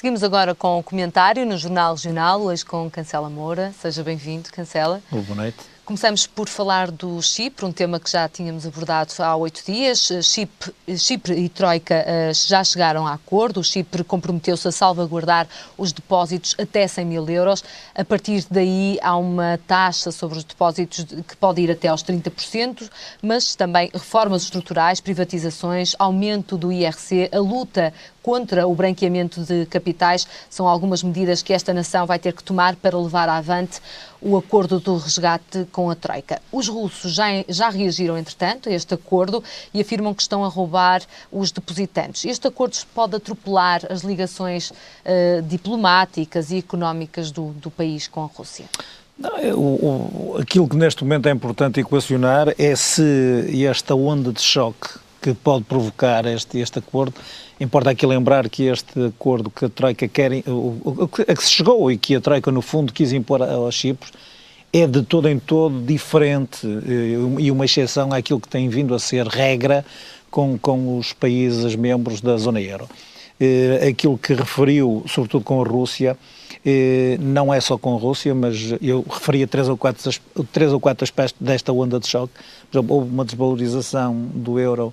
Seguimos agora com o comentário no Jornal Regional, hoje com Cancela Moura. Seja bem-vindo, Cancela. Boa noite. Começamos por falar do Chipre, um tema que já tínhamos abordado há 8 dias. Chipre e Troika já chegaram a acordo. O Chipre comprometeu-se a salvaguardar os depósitos até 100 mil euros. A partir daí há uma taxa sobre os depósitos que pode ir até aos 30%, mas também reformas estruturais, privatizações, aumento do IRC, a luta contra o branqueamento de capitais são algumas medidas que esta nação vai ter que tomar para levar avante o acordo do resgate com a Troika. Os russos já reagiram, entretanto, a este acordo e afirmam que estão a roubar os depositantes. Este acordo pode atropelar as ligações diplomáticas e económicas do país com a Rússia? Aquilo que neste momento é importante equacionar é se esta onda de choque que pode provocar este acordo. Importa aqui lembrar que este acordo que a Troika quer, a que se chegou e que a Troika no fundo quis impor aos Chipre, é de todo em todo diferente e uma exceção àquilo que tem vindo a ser regra com os países membros da zona euro. Aquilo que referiu, sobretudo com a Rússia, não é só com a Rússia, mas eu referia três ou quatro aspectos desta onda de choque. Por exemplo, houve uma desvalorização do euro,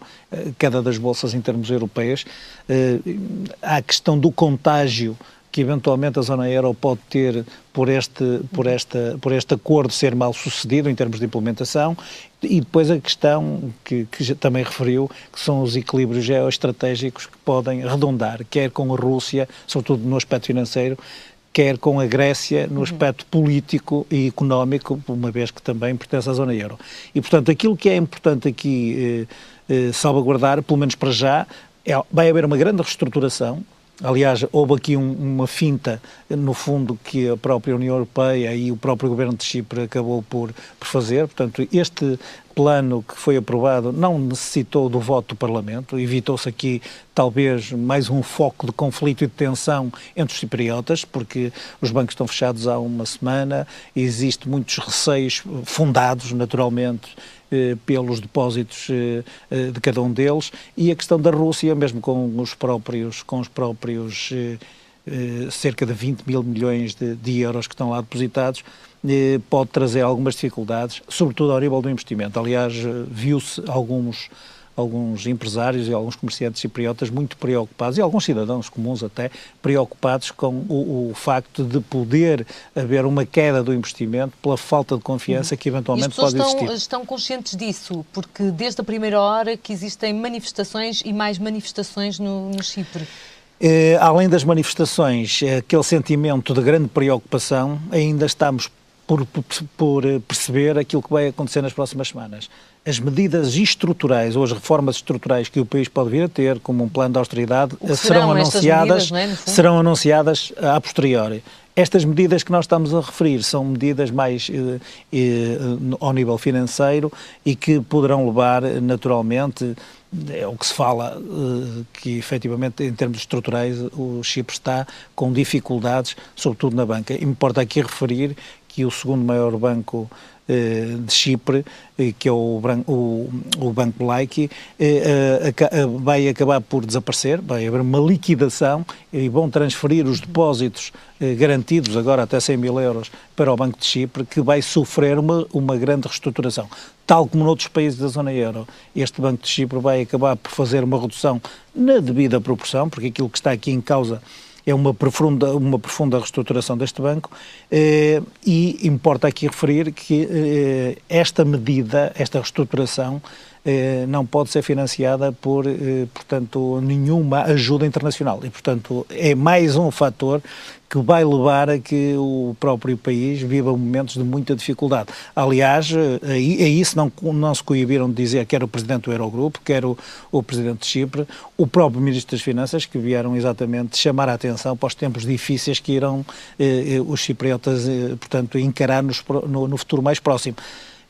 queda das bolsas em termos europeias. Há a questão do contágio que eventualmente a zona euro pode ter por este acordo ser mal sucedido em termos de implementação, e depois a questão que também referiu, que são os equilíbrios geoestratégicos que podem redundar, quer com a Rússia, sobretudo no aspecto financeiro, quer com a Grécia no aspecto político e económico, uma vez que também pertence à zona euro. E, portanto, aquilo que é importante aqui salvaguardar, pelo menos para já, vai haver uma grande reestruturação. Aliás, houve aqui uma finta, no fundo, que a própria União Europeia e o próprio Governo de Chipre acabou por fazer. Portanto, este plano que foi aprovado não necessitou do voto do Parlamento, evitou-se aqui talvez mais um foco de conflito e de tensão entre os cipriotas, porque os bancos estão fechados há uma semana, existem muitos receios fundados, naturalmente, pelos depósitos de cada um deles, e a questão da Rússia, mesmo com os próprios cerca de 20 mil milhões de euros que estão lá depositados, pode trazer algumas dificuldades, sobretudo ao nível do investimento. Aliás, viu-se alguns empresários e alguns comerciantes cipriotas muito preocupados, e alguns cidadãos comuns até, preocupados com o facto de poder haver uma queda do investimento pela falta de confiança que eventualmente pode existir. As pessoas estão conscientes disso, porque desde a primeira hora que existem manifestações e mais manifestações no Chipre. Além das manifestações, aquele sentimento de grande preocupação, ainda estamos por perceber aquilo que vai acontecer nas próximas semanas. As medidas estruturais ou as reformas estruturais que o país pode vir a ter, como um plano de austeridade, serão anunciadas a posteriori. Estas medidas que nós estamos a referir são medidas mais ao nível financeiro e que poderão levar, naturalmente, é o que se fala, que efetivamente em termos estruturais o Chipre está com dificuldades, sobretudo na banca. E me importa aqui referir que o segundo maior banco de Chipre, que é o Banco Laiki, vai acabar por desaparecer, vai haver uma liquidação e vão transferir os depósitos garantidos agora até 100 mil euros para o Banco de Chipre, que vai sofrer uma grande reestruturação. Tal como noutros países da zona euro, este Banco de Chipre vai acabar por fazer uma redução na devida proporção, porque aquilo que está aqui em causa é uma profunda reestruturação deste banco, e importa aqui referir que esta medida, esta reestruturação, não pode ser financiada por, portanto, nenhuma ajuda internacional. E, portanto, é mais um fator que vai levar a que o próprio país viva momentos de muita dificuldade. Aliás, aí se não se coibiram de dizer quer o Presidente do Eurogrupo, quer o Presidente de Chipre, o próprio Ministro das Finanças, que vieram exatamente chamar a atenção para os tempos difíceis que irão os cipriotas, portanto, encarar no futuro mais próximo.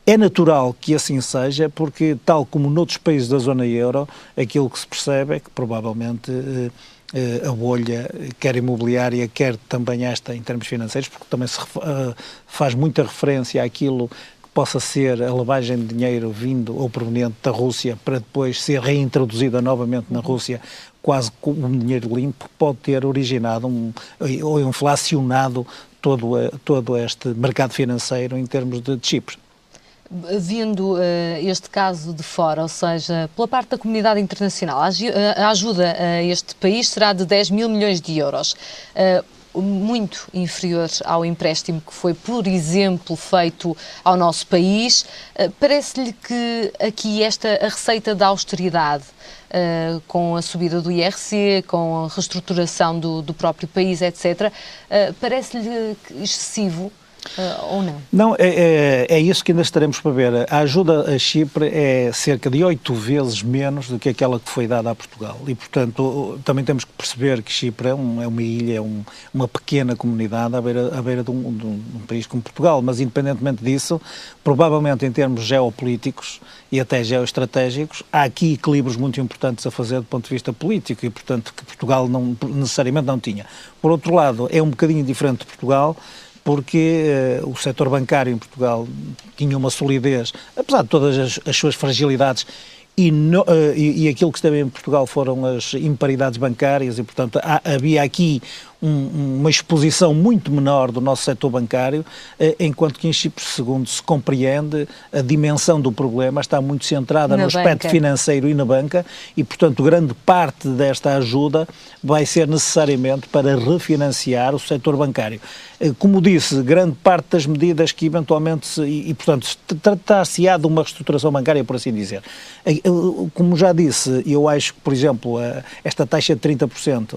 É natural que assim seja, porque, tal como noutros países da zona euro, aquilo que se percebe é que provavelmente a bolha, quer imobiliária, quer também esta em termos financeiros, porque também se faz muita referência àquilo que possa ser a lavagem de dinheiro vindo ou proveniente da Rússia para depois ser reintroduzida novamente na Rússia, quase como um dinheiro limpo, pode ter originado ou inflacionado todo este mercado financeiro em termos de chips. Vindo este caso de fora, ou seja, pela parte da comunidade internacional, a ajuda a este país será de 10 mil milhões de euros, muito inferior ao empréstimo que foi, por exemplo, feito ao nosso país. Parece-lhe que aqui a receita da austeridade, com a subida do IRC, com a reestruturação do próprio país, etc., parece-lhe excessivo? Ou não? Não, é isso que ainda estaremos para ver. A ajuda a Chipre é cerca de 8 vezes menos do que aquela que foi dada a Portugal. E, portanto, também temos que perceber que Chipre é uma ilha, uma pequena comunidade à beira de um país como Portugal. Mas, independentemente disso, provavelmente em termos geopolíticos e até geoestratégicos, há aqui equilíbrios muito importantes a fazer do ponto de vista político e, portanto, que Portugal necessariamente não tinha. Por outro lado, é um bocadinho diferente de Portugal, porque o setor bancário em Portugal tinha uma solidez, apesar de todas as suas fragilidades, e aquilo que esteve em Portugal foram as imparidades bancárias e, portanto, havia aqui uma exposição muito menor do nosso setor bancário, enquanto que em Chipre, segundo se compreende, a dimensão do problema está muito centrada no aspecto financeiro e na banca e, portanto, grande parte desta ajuda vai ser necessariamente para refinanciar o setor bancário. Como disse, grande parte das medidas que eventualmente, portanto, tratar-se-á de uma reestruturação bancária, por assim dizer. Como já disse, eu acho que, por exemplo, esta taxa de 30%,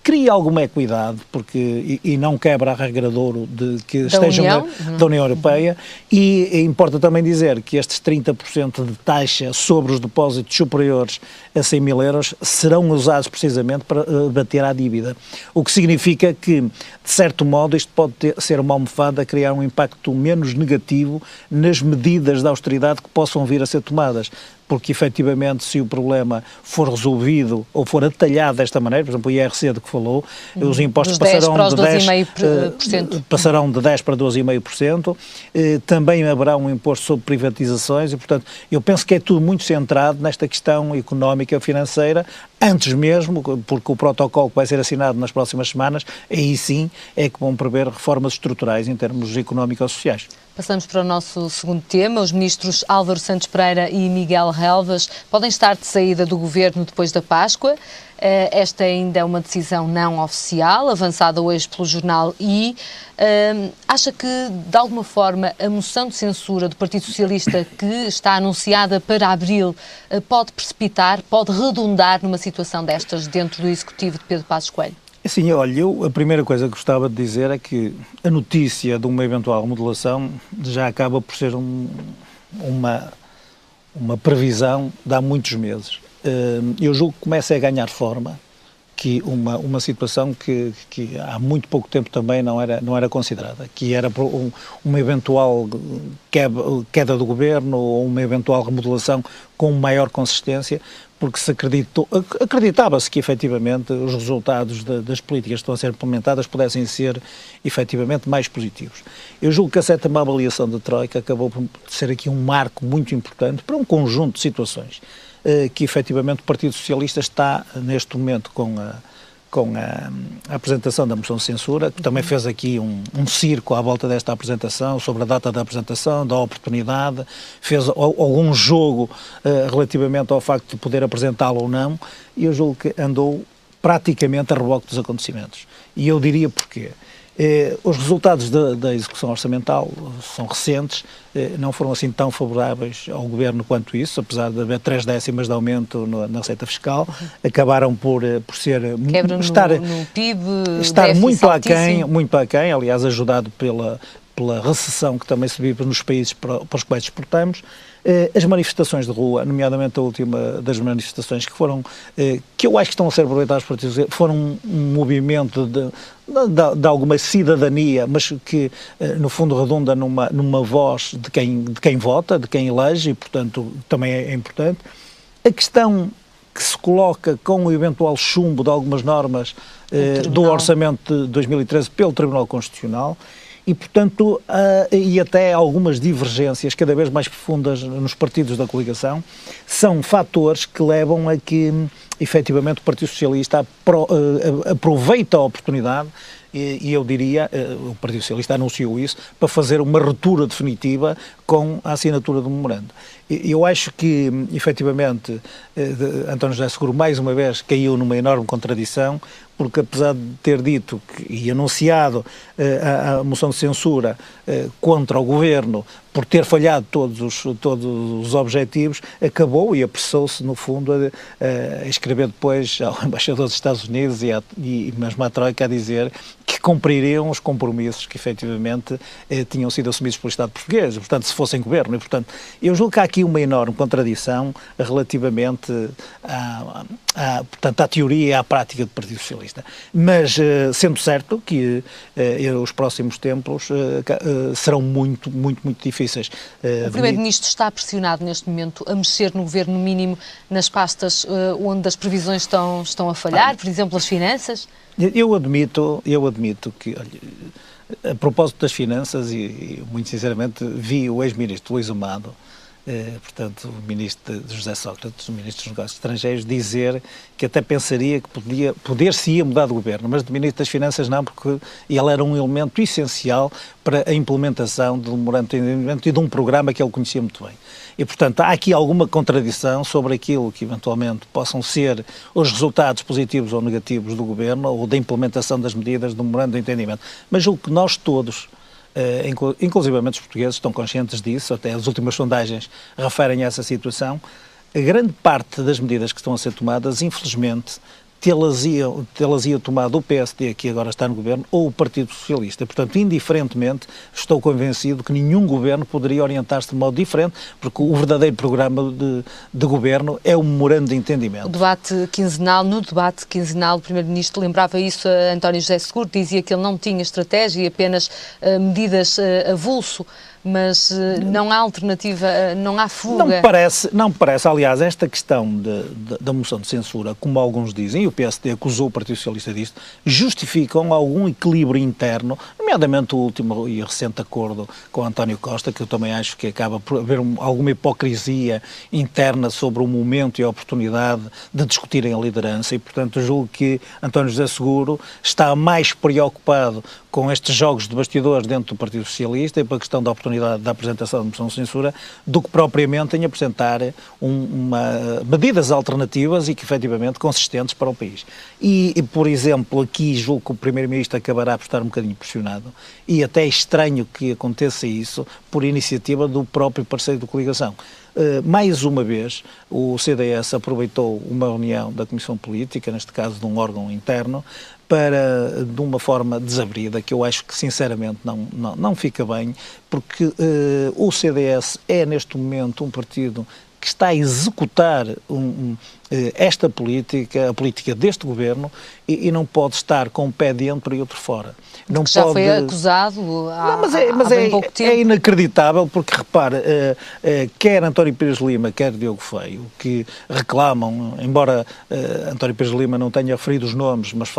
cria alguma equidade, porque, e não quebra a regra de ouro que estejam da União Europeia, e importa também dizer que estes 30% de taxa sobre os depósitos superiores a 100 mil euros serão usados precisamente para bater à dívida, o que significa que, de certo modo, isto pode ser uma almofada a criar um impacto menos negativo nas medidas de austeridade que possam vir a ser tomadas. Porque, efetivamente, se o problema for resolvido ou for atalhado desta maneira, por exemplo, o IRC de que falou, os impostos passarão de 10 para 12,5%, também haverá um imposto sobre privatizações e, portanto, eu penso que é tudo muito centrado nesta questão económica, financeira, antes mesmo, porque o protocolo que vai ser assinado nas próximas semanas, aí sim é que vão prever reformas estruturais em termos económicos e sociais. Passamos para o nosso segundo tema. Os ministros Álvaro Santos Pereira e Miguel Relvas podem estar de saída do governo depois da Páscoa. Esta ainda é uma decisão não oficial, avançada hoje pelo jornal I. Acha que, de alguma forma, a moção de censura do Partido Socialista que está anunciada para abril pode precipitar, pode redundar numa situação destas dentro do Executivo de Pedro Passos Coelho? Sim, olha, a primeira coisa que gostava de dizer é que a notícia de uma eventual remodelação já acaba por ser uma previsão de há muitos meses. Eu julgo que começa a ganhar forma, que uma situação que há muito pouco tempo também não era considerada, que era uma eventual queda do governo ou uma eventual remodelação com maior consistência, porque acreditava-se que efetivamente os resultados das políticas que estão a ser implementadas pudessem ser efetivamente mais positivos. Eu julgo que essa avaliação da Troika acabou por ser aqui um marco muito importante para um conjunto de situações que efetivamente o Partido Socialista está neste momento com a apresentação da moção de censura, que também fez aqui um circo à volta desta apresentação, sobre a data da apresentação, da oportunidade, fez algum jogo relativamente ao facto de poder apresentá-lo ou não, e eu julgo que andou praticamente a reboque dos acontecimentos. E eu diria porquê. Os resultados da execução orçamental são recentes, não foram assim tão favoráveis ao Governo quanto isso, apesar de haver 3 décimas de aumento na receita fiscal, acabaram por no PIB, estar muito aquém, aliás ajudado pela recessão que também se vive nos países para os quais exportamos. As manifestações de rua, nomeadamente a última das manifestações que eu acho que estão a ser aproveitadas por foram um movimento de alguma cidadania, mas que no fundo redunda numa voz de quem vota, de quem elege, e portanto também é importante. A questão que se coloca com o eventual chumbo de algumas normas do Orçamento de 2013 pelo Tribunal Constitucional, e, portanto, e até algumas divergências cada vez mais profundas nos partidos da coligação, são fatores que levam a que efetivamente o Partido Socialista aproveita a oportunidade e eu diria, o Partido Socialista anunciou isso, para fazer uma ruptura definitiva com a assinatura do memorando. Eu acho que, efetivamente, António José Seguro, mais uma vez, caiu numa enorme contradição, porque apesar de ter dito e anunciado a moção de censura contra o Governo por ter falhado todos os objetivos, acabou e apressou-se, no fundo, a escrever depois ao embaixador dos Estados Unidos e mesmo à Troika a dizer que cumpririam os compromissos que efetivamente tinham sido assumidos pelo Estado português, portanto, se fossem Governo. E, portanto, eu julgo que há aqui uma enorme contradição relativamente portanto, à teoria e à prática do Partido Socialista. Mas, sendo certo que os próximos tempos serão muito, muito, muito difíceis. O Primeiro-Ministro está pressionado neste momento a mexer no Governo, no mínimo nas pastas onde as previsões estão a falhar, por exemplo, as finanças? Eu admito que, olha, a propósito das finanças, e muito sinceramente vi o ex-ministro Luís Amado, portanto, o ministro de José Sócrates, o ministro dos Negócios Estrangeiros, dizer que até pensaria que poder-se-ia mudar de governo, mas de ministro das Finanças não, porque ele era um elemento essencial para a implementação de um memorando de entendimento e de um programa que ele conhecia muito bem. E, portanto, há aqui alguma contradição sobre aquilo que eventualmente possam ser os resultados positivos ou negativos do governo ou da implementação das medidas do memorando de entendimento. Mas julgo que nós todos, inclusivamente os portugueses, estão conscientes disso, até as últimas sondagens referem a essa situação. A grande parte das medidas que estão a ser tomadas, infelizmente, tê-las ia tomado o PSD, que agora está no governo, ou o Partido Socialista. Portanto, indiferentemente, estou convencido que nenhum governo poderia orientar-se de modo diferente, porque o verdadeiro programa de governo é o memorando de entendimento. No debate quinzenal, o Primeiro-Ministro lembrava isso a António José Seguro, dizia que ele não tinha estratégia e apenas medidas avulso. Mas não há alternativa, não há fuga. Não me parece, aliás, esta questão da moção de censura, como alguns dizem, e o PSD acusou o Partido Socialista disto, justificam algum equilíbrio interno, nomeadamente o último e recente acordo com António Costa, que eu também acho que acaba por haver alguma hipocrisia interna sobre o momento e a oportunidade de discutirem a liderança, e portanto julgo que António José Seguro está mais preocupado com estes jogos de bastidores dentro do Partido Socialista e para a questão da oportunidade da apresentação da moção de censura do que propriamente em apresentar medidas alternativas e que efetivamente consistentes para o país. E, por exemplo, aqui julgo que o Primeiro-Ministro acabará por estar um bocadinho pressionado e até é estranho que aconteça isso por iniciativa do próprio parceiro de coligação. Mais uma vez, o CDS aproveitou uma reunião da Comissão Política, neste caso de um órgão interno, para, de uma forma desabrida, que eu acho que sinceramente não fica bem, porque o CDS é neste momento um partido que está a executar esta política, a política deste governo, e não pode estar com um pé dentro e outro fora. Não já pode... foi acusado há bem pouco tempo. É inacreditável, porque repare, quer António Pires Lima, quer Diogo Feio, que reclamam, embora António Pires Lima não tenha referido os nomes, mas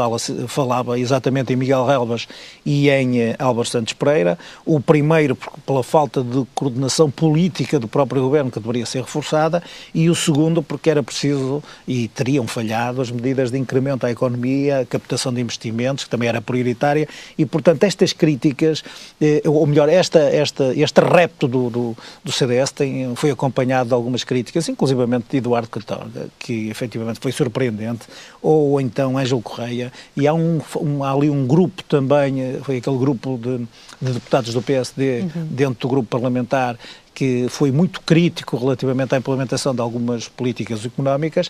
falava exatamente em Miguel Relvas e em Álvaro Santos Pereira, o primeiro pela falta de coordenação política do próprio governo, que deveria ser reforçada, e o segundo porque era preciso e teriam falhado as medidas de incremento à economia, a captação de investimentos, que também era prioritária, e portanto estas críticas, ou melhor, este repto do CDS foi acompanhado de algumas críticas, inclusivamente de Eduardo Catorga, que efetivamente foi surpreendente, ou então Ângelo Correia, e há ali um grupo também, foi aquele grupo de deputados do PSD dentro do grupo parlamentar, que foi muito crítico relativamente à implementação de algumas políticas económicas,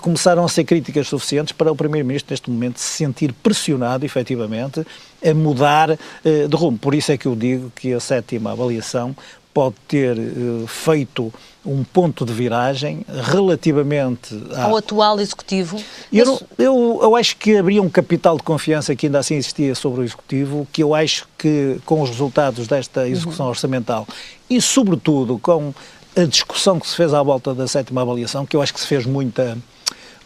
começaram a ser críticas suficientes para o Primeiro-Ministro, neste momento, se sentir pressionado, efetivamente, a mudar de rumo. Por isso é que eu digo que a 7ª avaliação pode ter feito um ponto de viragem relativamente ao atual Executivo. Eu acho que haveria um capital de confiança que ainda assim existia sobre o Executivo, que eu acho que com os resultados desta execução orçamental e sobretudo com a discussão que se fez à volta da 7ª avaliação, que eu acho que se fez muita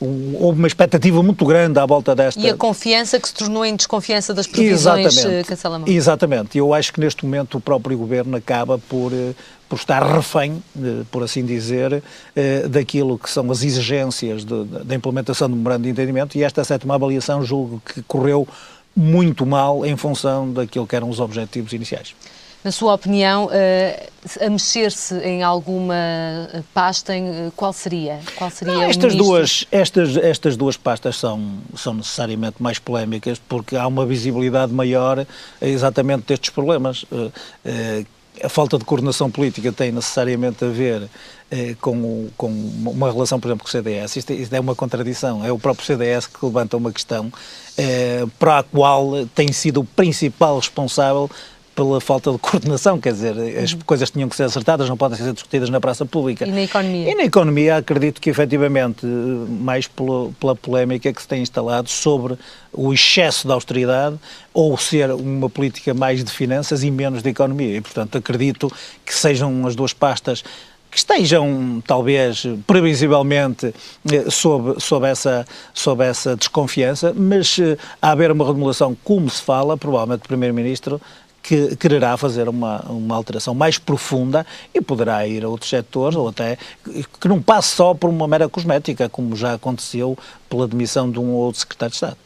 houve uma expectativa muito grande à volta desta... E a confiança que se tornou em desconfiança das previsões, Cancela Moura. Exatamente. Eu acho que neste momento o próprio Governo acaba por estar refém, por assim dizer, daquilo que são as exigências da implementação do memorando de entendimento, e esta 7ª avaliação julgo que correu muito mal em função daquilo que eram os objetivos iniciais. Na sua opinião, a mexer-se em alguma pasta, qual seria? Qual seria o ministro? Estas duas pastas são necessariamente mais polémicas, porque há uma visibilidade maior exatamente destes problemas. A falta de coordenação política tem necessariamente a ver com uma relação, por exemplo, com o CDS. Isto é uma contradição. É o próprio CDS que levanta uma questão para a qual tem sido o principal responsável pela falta de coordenação, quer dizer, as coisas tinham que ser acertadas, não podem ser discutidas na praça pública. E na economia? E na economia acredito que efetivamente, mais pela polémica que se tem instalado sobre o excesso de austeridade ou ser uma política mais de finanças e menos de economia. E, portanto, acredito que sejam as duas pastas que estejam, talvez, previsivelmente, sob essa desconfiança, mas a haver uma remodelação, como se fala, provavelmente o Primeiro-Ministro que quererá fazer uma alteração mais profunda e poderá ir a outros setores, ou até que não passe só por uma mera cosmética, como já aconteceu pela demissão de um ou outro secretário de Estado.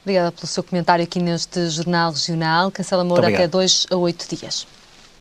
Obrigada pelo seu comentário aqui neste Jornal Regional. Cancela Moura, até 2 a 8 dias.